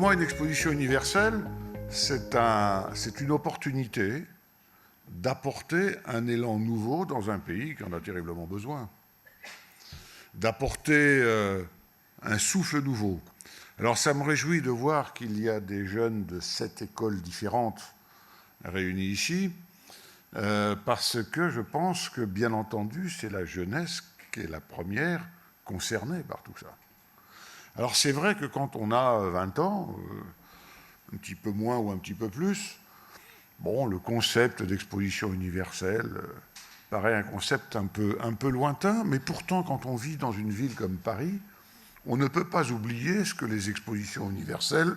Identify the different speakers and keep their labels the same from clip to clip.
Speaker 1: moi, une exposition universelle, c'est une opportunité d'apporter un élan nouveau dans un pays qui en a terriblement besoin, d'apporter un souffle nouveau. Alors ça me réjouit de voir qu'il y a des jeunes de 7 écoles différentes réunis ici, parce que je pense que, bien entendu, c'est la jeunesse qui est la première concernée par tout ça. Alors c'est vrai que quand on a 20 ans, un petit peu moins ou un petit peu plus, bon, le concept d'exposition universelle paraît un concept un peu lointain, mais pourtant, quand on vit dans une ville comme Paris, on ne peut pas oublier ce que les expositions universelles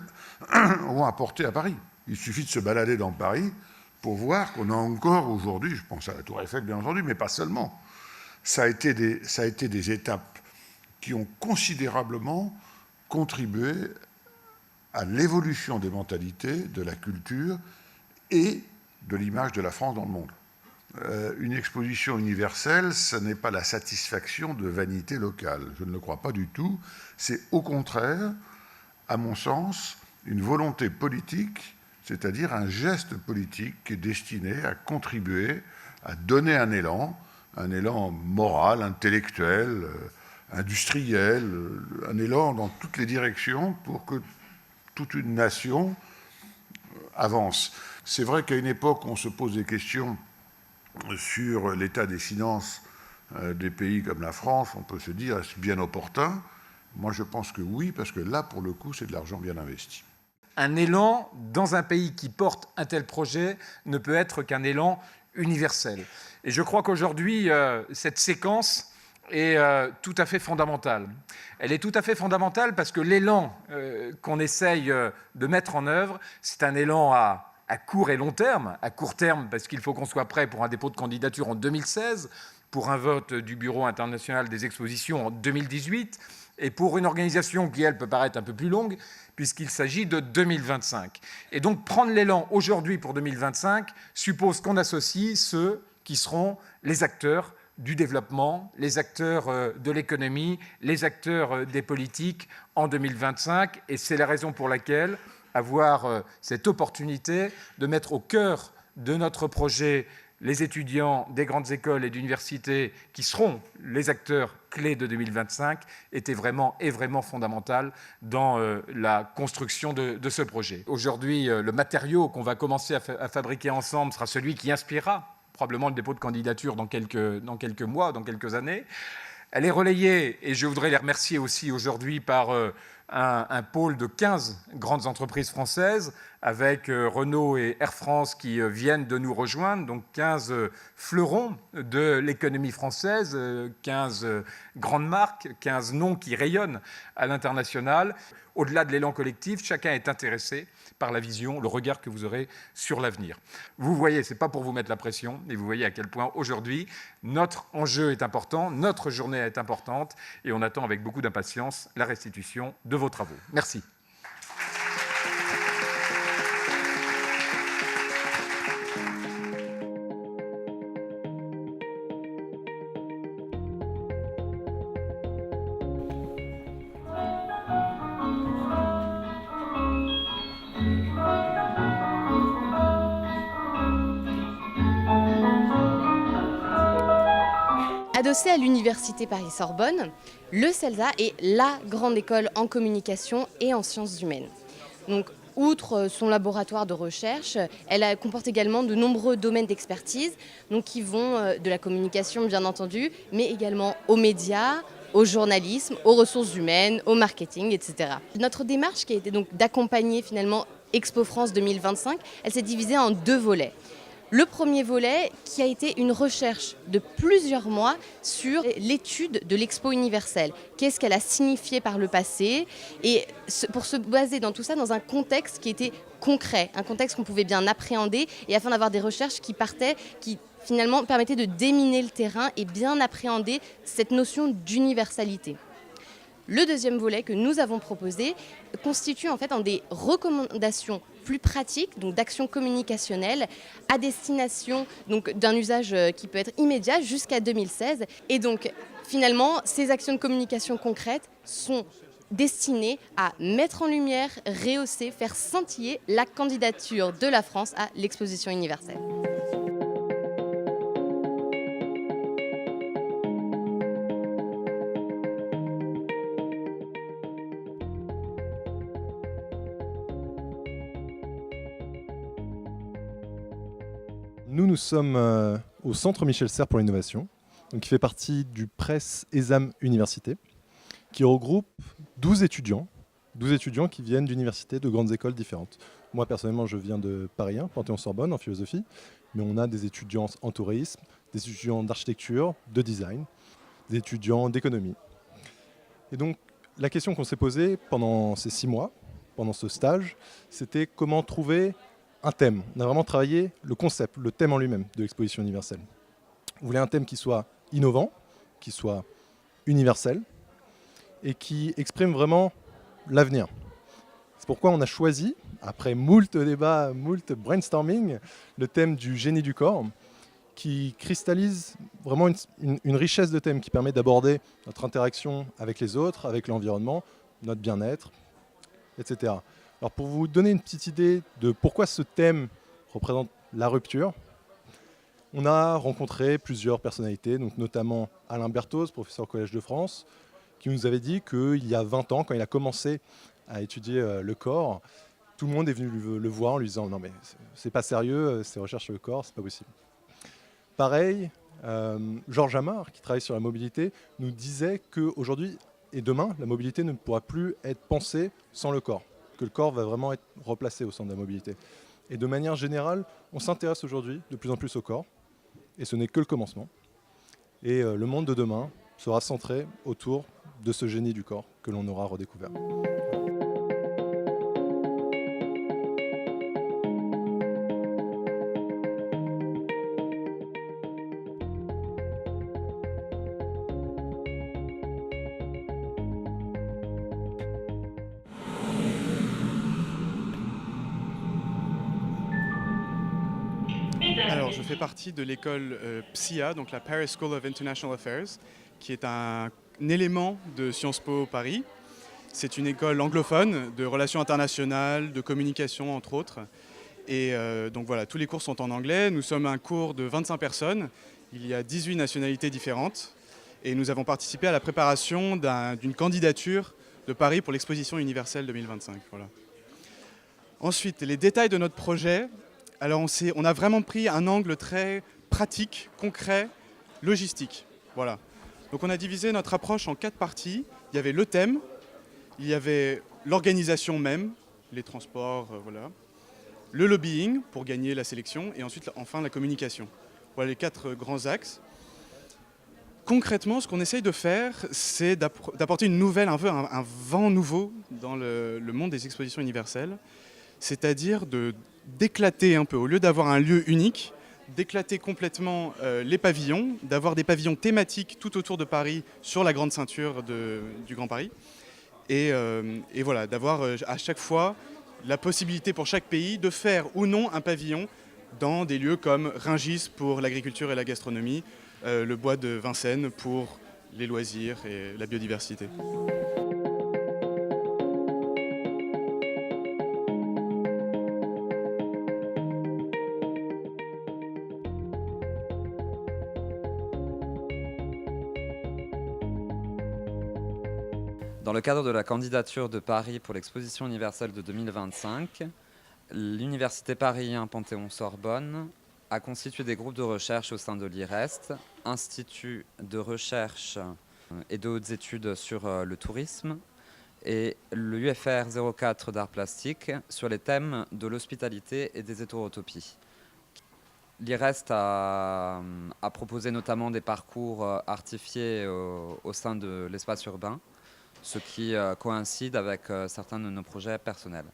Speaker 1: ont apporté à Paris. Il suffit de se balader dans Paris pour voir qu'on a encore aujourd'hui, je pense à la Tour Eiffel bien entendu, mais pas seulement, ça a été des étapes qui ont considérablement contribué à l'évolution des mentalités, de la culture et de l'image de la France dans le monde. Une exposition universelle, ce n'est pas la satisfaction de vanité locale. Je ne le crois pas du tout. C'est au contraire, à mon sens, une volonté politique, c'est-à-dire un geste politique qui est destiné à contribuer, à donner un élan moral, intellectuel, industriel, un élan dans toutes les directions pour que toute une nation avance. C'est vrai qu'à une époque, on se pose des questions sur l'état des finances des pays comme la France. On peut se dire, est-ce bien opportun? Moi, je pense que oui, parce que là, pour le coup, c'est de l'argent bien investi.
Speaker 2: Un élan dans un pays qui porte un tel projet ne peut être qu'un élan universel. Et je crois qu'aujourd'hui, cette séquence est tout à fait fondamentale. Elle est tout à fait fondamentale parce que l'élan qu'on essaye de mettre en œuvre, c'est un élan à court et long terme. À court terme, parce qu'il faut qu'on soit prêt pour un dépôt de candidature en 2016, pour un vote du Bureau international des expositions en 2018, et pour une organisation qui, elle, peut paraître un peu plus longue, puisqu'il s'agit de 2025. Et donc, prendre l'élan aujourd'hui pour 2025 suppose qu'on associe ceux qui seront les acteurs du développement, les acteurs de l'économie, les acteurs des politiques en 2025. Et c'est la raison pour laquelle avoir cette opportunité de mettre au cœur de notre projet les étudiants des grandes écoles et d'universités qui seront les acteurs clés de 2025 est vraiment fondamental dans la construction de ce projet. Aujourd'hui, le matériau qu'on va commencer à fabriquer ensemble sera celui qui inspirera probablement le dépôt de candidature dans quelques mois, dans quelques années. Elle est relayée, et je voudrais les remercier aussi aujourd'hui, par un pôle de 15 grandes entreprises françaises, avec Renault et Air France qui viennent de nous rejoindre, donc 15 fleurons de l'économie française, 15 grandes marques, 15 noms qui rayonnent à l'international. Au-delà de l'élan collectif, chacun est intéressé par la vision, le regard que vous aurez sur l'avenir. Vous voyez, ce n'est pas pour vous mettre la pression, mais vous voyez à quel point aujourd'hui, notre enjeu est important, notre journée est importante, et on attend avec beaucoup d'impatience la restitution de vos travaux. Merci.
Speaker 3: Adossé à l'Université Paris-Sorbonne, le CELSA est la grande école en communication et en sciences humaines. Donc, outre son laboratoire de recherche, elle comporte également de nombreux domaines d'expertise, qui vont de la communication bien entendu, mais également aux médias, au journalisme, aux ressources humaines, au marketing, etc. Notre démarche qui a été donc d'accompagner finalement Expo France 2025, elle s'est divisée en 2 volets. Le premier volet qui a été une recherche de plusieurs mois sur l'étude de l'Expo universelle. Qu'est-ce qu'elle a signifié par le passé, et pour se baser dans tout ça dans un contexte qui était concret, un contexte qu'on pouvait bien appréhender, et afin d'avoir des recherches qui finalement permettaient de déminer le terrain et bien appréhender cette notion d'universalité. Le deuxième volet que nous avons proposé constitue en fait des recommandations plus pratiques, donc d'actions communicationnelles à destination d'un usage qui peut être immédiat jusqu'à 2016. Et donc finalement, ces actions de communication concrètes sont destiné à mettre en lumière, rehausser, faire scintiller la candidature de la France à l'exposition universelle.
Speaker 4: Nous sommes au Centre Michel Serres pour l'innovation, qui fait partie du Press ESAM Université, qui regroupe 12 étudiants qui viennent d'universités, de grandes écoles différentes. Moi, personnellement, je viens de Paris 1, Panthéon-Sorbonne, en philosophie, mais on a des étudiants en tourisme, des étudiants d'architecture, de design, des étudiants d'économie. Et donc, la question qu'on s'est posée pendant ces 6 mois, pendant ce stage, c'était comment trouver un thème. On a vraiment travaillé le concept, le thème en lui-même de l'exposition universelle. On voulait un thème qui soit innovant, qui soit universel et qui exprime vraiment l'avenir. C'est pourquoi on a choisi, après moult débats, moult brainstorming, le thème du génie du corps, qui cristallise vraiment une richesse de thèmes qui permet d'aborder notre interaction avec les autres, avec l'environnement, notre bien-être, etc. Alors pour vous donner une petite idée de pourquoi ce thème représente la rupture, on a rencontré plusieurs personnalités, donc notamment Alain Berthoz, professeur au Collège de France, qui nous avait dit qu'il y a 20 ans, quand il a commencé à étudier le corps, tout le monde est venu le voir en lui disant « Non mais c'est pas sérieux, ces recherches sur le corps, c'est pas possible ». Pareil, Georges Amar, qui travaille sur la mobilité, nous disait qu'aujourd'hui et demain, la mobilité ne pourra plus être pensée sans le corps, que le corps va vraiment être replacé au centre de la mobilité. Et de manière générale, on s'intéresse aujourd'hui de plus en plus au corps, et ce n'est que le commencement. Et le monde de demain sera centré autour de ce génie du corps que l'on aura redécouvert.
Speaker 5: Alors, je fais partie de l'école PSIA, donc la Paris School of International Affairs, qui est un élément de Sciences Po Paris. C'est une école anglophone de relations internationales, de communication entre autres. Et donc voilà, tous les cours sont en anglais. Nous sommes un cours de 25 personnes. Il y a 18 nationalités différentes. Et nous avons participé à la préparation d'une candidature de Paris pour l'exposition universelle 2025. Voilà. Ensuite, les détails de notre projet. Alors on a vraiment pris un angle très pratique, concret, logistique. Voilà. Donc on a divisé notre approche en 4 parties. Il y avait le thème, il y avait l'organisation même, les transports, voilà. Le lobbying pour gagner la sélection et ensuite enfin la communication. Voilà les 4 grands axes. Concrètement, ce qu'on essaye de faire, c'est d'apporter une nouvelle, un vent nouveau dans le monde des expositions universelles. C'est-à-dire d'éclater un peu, au lieu d'avoir un lieu unique, d'éclater complètement les pavillons, d'avoir des pavillons thématiques tout autour de Paris sur la grande ceinture du Grand Paris. Et voilà, d'avoir à chaque fois la possibilité pour chaque pays de faire ou non un pavillon dans des lieux comme Rungis pour l'agriculture et la gastronomie, le bois de Vincennes pour les loisirs et la biodiversité.
Speaker 6: Dans le cadre de la candidature de Paris pour l'exposition universelle de 2025, l'Université Paris 1 Panthéon-Sorbonne a constitué des groupes de recherche au sein de l'IREST, Institut de recherche et de hautes études sur le tourisme, et l'UFR 04 d'art plastique sur les thèmes de l'hospitalité et des hétérotopies. L'IREST a proposé notamment des parcours artifiés au sein de l'espace urbain, ce qui coïncide avec certains de nos projets personnels.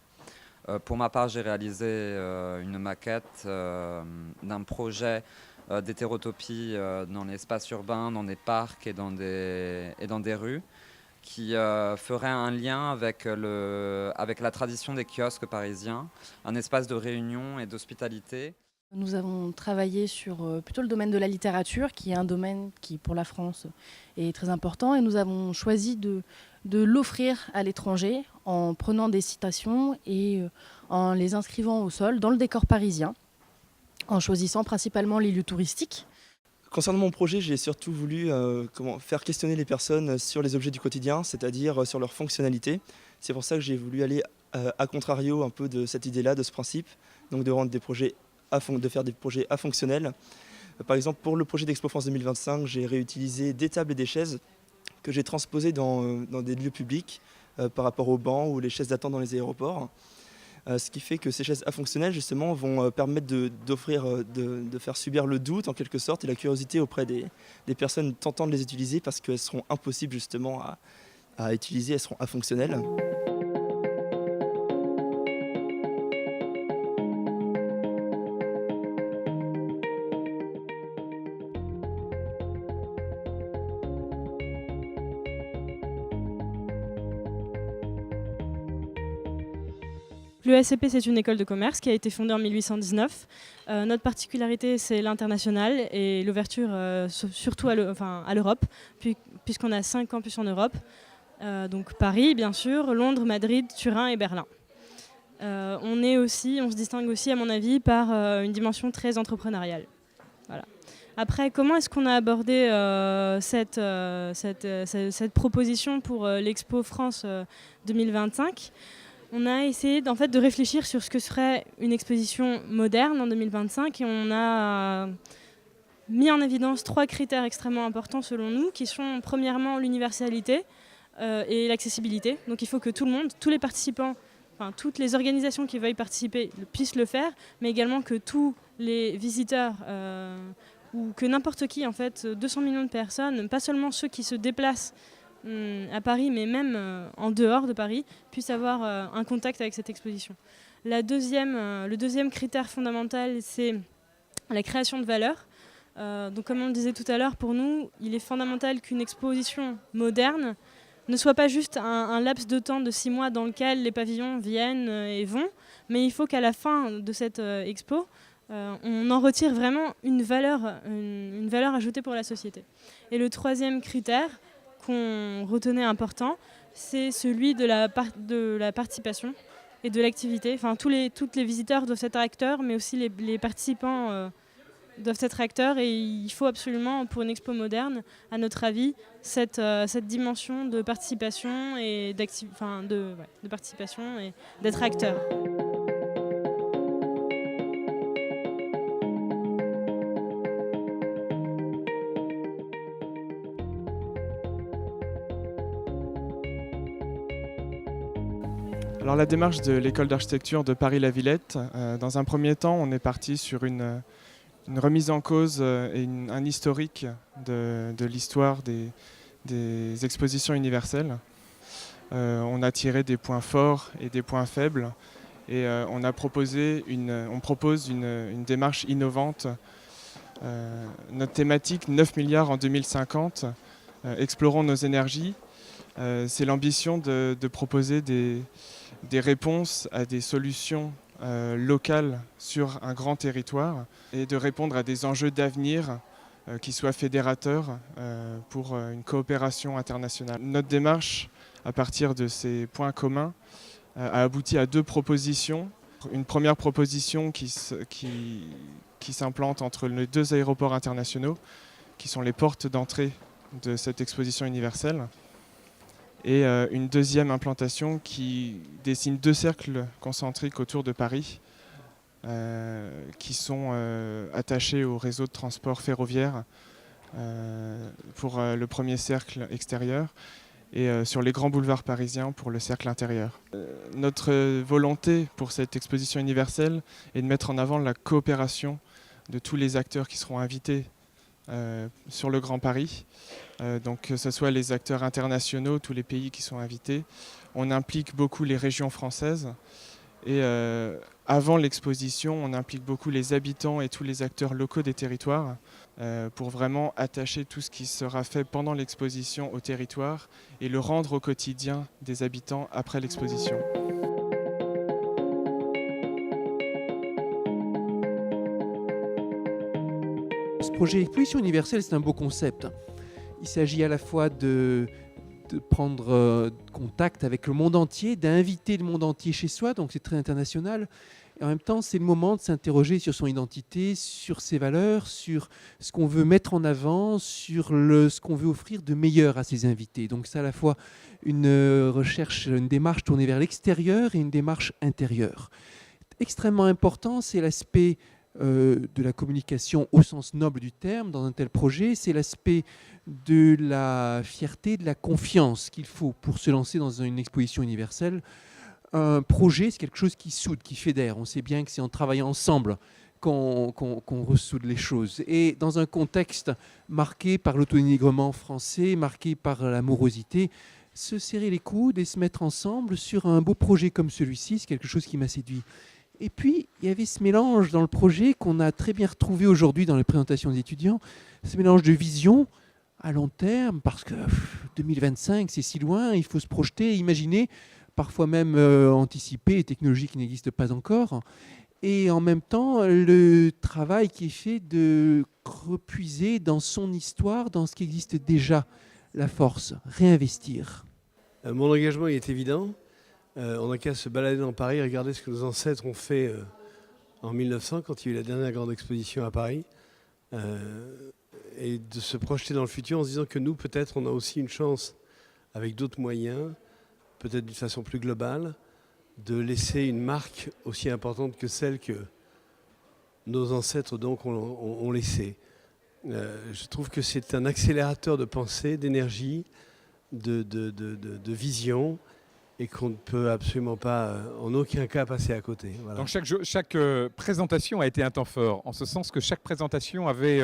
Speaker 6: Pour ma part, j'ai réalisé une maquette d'un projet d'hétérotopie dans l'espace urbain, dans des parcs et dans des rues, qui ferait un lien avec la tradition des kiosques parisiens, un espace de réunion et d'hospitalité.
Speaker 7: Nous avons travaillé sur plutôt le domaine de la littérature, qui est un domaine qui, pour la France, est très important. Et nous avons choisi de de l'offrir à l'étranger en prenant des citations et en les inscrivant au sol dans le décor parisien, en choisissant principalement les lieux touristiques.
Speaker 8: Concernant mon projet, j'ai surtout voulu faire questionner les personnes sur les objets du quotidien, c'est-à-dire sur leur fonctionnalité. C'est pour ça que j'ai voulu aller à contrario un peu de cette idée-là, de ce principe, donc de rendre des projets de faire des projets afonctionnels. Par exemple, pour le projet d'Expo France 2025, j'ai réutilisé des tables et des chaises que j'ai transposées dans des lieux publics par rapport aux bancs ou les chaises d'attente dans les aéroports. Ce qui fait que ces chaises afonctionnelles justement vont permettre de faire subir le doute en quelque sorte et la curiosité auprès des personnes tentant de les utiliser parce qu'elles seront impossibles justement à utiliser, elles seront afonctionnelles.
Speaker 9: L'ESCP, c'est une école de commerce qui a été fondée en 1819. Notre particularité, c'est l'international et l'ouverture surtout à l'Europe, puisqu'on a 5 campus en Europe. Donc Paris, bien sûr, Londres, Madrid, Turin et Berlin. On se distingue aussi, à mon avis, par une dimension très entrepreneuriale. Voilà. Après, comment est-ce qu'on a abordé cette proposition pour l'Expo France 2025 ? On a essayé de réfléchir sur ce que serait une exposition moderne en 2025 et on a mis en évidence 3 critères extrêmement importants selon nous, qui sont premièrement l'universalité et l'accessibilité. Donc il faut que tout le monde, tous les participants, toutes les organisations qui veuillent participer puissent le faire, mais également que tous les visiteurs ou que n'importe qui, 200 millions de personnes, pas seulement ceux qui se déplacent à Paris, mais même en dehors de Paris, puissent avoir un contact avec cette exposition. Le deuxième critère fondamental, c'est la création de valeur. Donc, comme on le disait tout à l'heure, pour nous, il est fondamental qu'une exposition moderne ne soit pas juste un laps de temps de 6 mois dans lequel les pavillons viennent et vont, mais il faut qu'à la fin de cette expo, on en retire vraiment une valeur ajoutée pour la société. Et le troisième critère qu'on retenait important, c'est celui de la participation et de l'activité. Tous les visiteurs doivent être acteurs, mais aussi les participants doivent être acteurs. Et il faut absolument, pour une expo moderne, à notre avis, cette dimension de participation et de participation et d'être acteur.
Speaker 10: Alors la démarche de l'école d'architecture de Paris-La-Villette, dans un premier temps, on est parti sur une remise en cause et un historique de l'histoire des expositions universelles. On a tiré des points forts et des points faibles et on propose une démarche innovante. Notre thématique 9 milliards en 2050, explorons nos énergies. C'est l'ambition de proposer des réponses à des solutions locales sur un grand territoire et de répondre à des enjeux d'avenir qui soient fédérateurs pour une coopération internationale. Notre démarche, à partir de ces points communs, a abouti à 2 propositions. Une première proposition qui s'implante entre les 2 aéroports internationaux, qui sont les portes d'entrée de cette exposition universelle. Et une deuxième implantation qui dessine 2 cercles concentriques autour de Paris qui sont attachés au réseau de transport ferroviaire pour le premier cercle extérieur et sur les grands boulevards parisiens pour le cercle intérieur. Notre volonté pour cette exposition universelle est de mettre en avant la coopération de tous les acteurs qui seront invités sur le Grand Paris. Donc que ce soit les acteurs internationaux, tous les pays qui sont invités. On implique beaucoup les régions françaises et avant l'exposition, on implique beaucoup les habitants et tous les acteurs locaux des territoires pour vraiment attacher tout ce qui sera fait pendant l'exposition au territoire et le rendre au quotidien des habitants après l'exposition.
Speaker 11: Ce projet Exposition universelle, c'est un beau concept. Il s'agit à la fois de prendre contact avec le monde entier, d'inviter le monde entier chez soi, donc c'est très international. Et en même temps, c'est le moment de s'interroger sur son identité, sur ses valeurs, sur ce qu'on veut mettre en avant, sur ce qu'on veut offrir de meilleur à ses invités. Donc c'est à la fois une recherche, une démarche tournée vers l'extérieur et une démarche intérieure. Extrêmement important, c'est l'aspect de la communication au sens noble du terme dans un tel projet, c'est l'aspect de la fierté, de la confiance qu'il faut pour se lancer dans une exposition universelle. Un projet, c'est quelque chose qui soude, qui fédère. On sait bien que c'est en travaillant ensemble qu'on ressoude les choses. Et dans un contexte marqué par l'autodénigrement français, marqué par l'amorosité, se serrer les coudes et se mettre ensemble sur un beau projet comme celui-ci, c'est quelque chose qui m'a séduit. Et puis, il y avait ce mélange dans le projet qu'on a très bien retrouvé aujourd'hui dans les présentations des étudiants, ce mélange de vision à long terme, parce que 2025, c'est si loin, il faut se projeter, imaginer, parfois même anticiper les technologies qui n'existent pas encore. Et en même temps, le travail qui est fait de repuiser dans son histoire, dans ce qui existe déjà, la force, réinvestir.
Speaker 12: Mon engagement il est évident. On n'a qu'à se balader dans Paris, regarder ce que nos ancêtres ont fait en 1900, quand il y a eu la dernière grande exposition à Paris, et de se projeter dans le futur en se disant que nous, peut-être, on a aussi une chance, avec d'autres moyens, peut-être d'une façon plus globale, de laisser une marque aussi importante que celle que nos ancêtres donc ont laissée. Je trouve que c'est un accélérateur de pensée, d'énergie, de vision, et qu'on ne peut absolument pas, en aucun cas, passer à côté. Voilà.
Speaker 2: Donc chaque présentation a été un temps fort, en ce sens que chaque présentation avait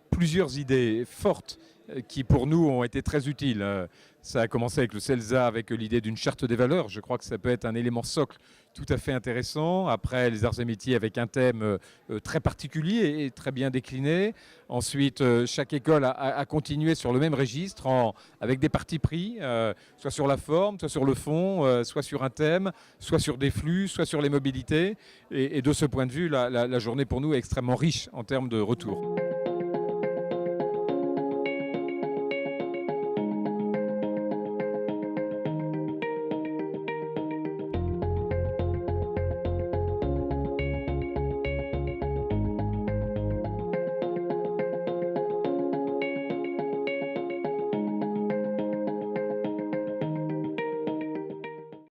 Speaker 2: plusieurs idées fortes qui, pour nous, ont été très utiles. Ça a commencé avec le CELSA, avec l'idée d'une charte des valeurs. Je crois que ça peut être un élément socle tout à fait intéressant. Après, les arts et métiers avec un thème très particulier et très bien décliné. Ensuite, chaque école a continué sur le même registre avec des partis pris, soit sur la forme, soit sur le fond, soit sur un thème, soit sur des flux, soit sur les mobilités. Et de ce point de vue, la journée pour nous est extrêmement riche en termes de retour.